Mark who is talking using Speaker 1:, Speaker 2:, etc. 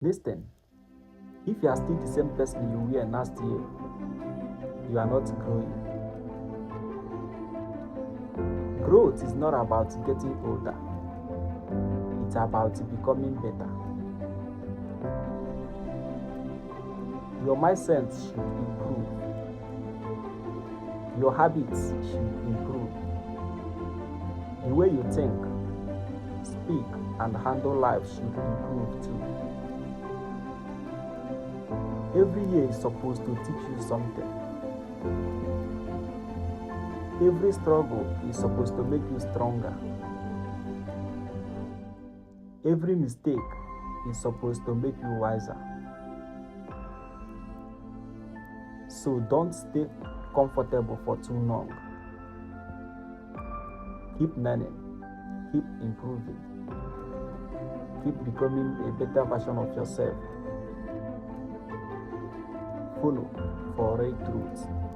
Speaker 1: Listen, if you are still the same person you were last year, you are not growing. Growth is not about getting older, it's about becoming better. Your mindset should improve, your habits should improve. The way you think, speak, and handle life should improve too. Every year is supposed to teach you something. Every struggle is supposed to make you stronger. Every mistake is supposed to make you wiser. So don't stay comfortable for too long. Keep learning, keep improving, keep becoming a better version of yourself. Follow for real truth.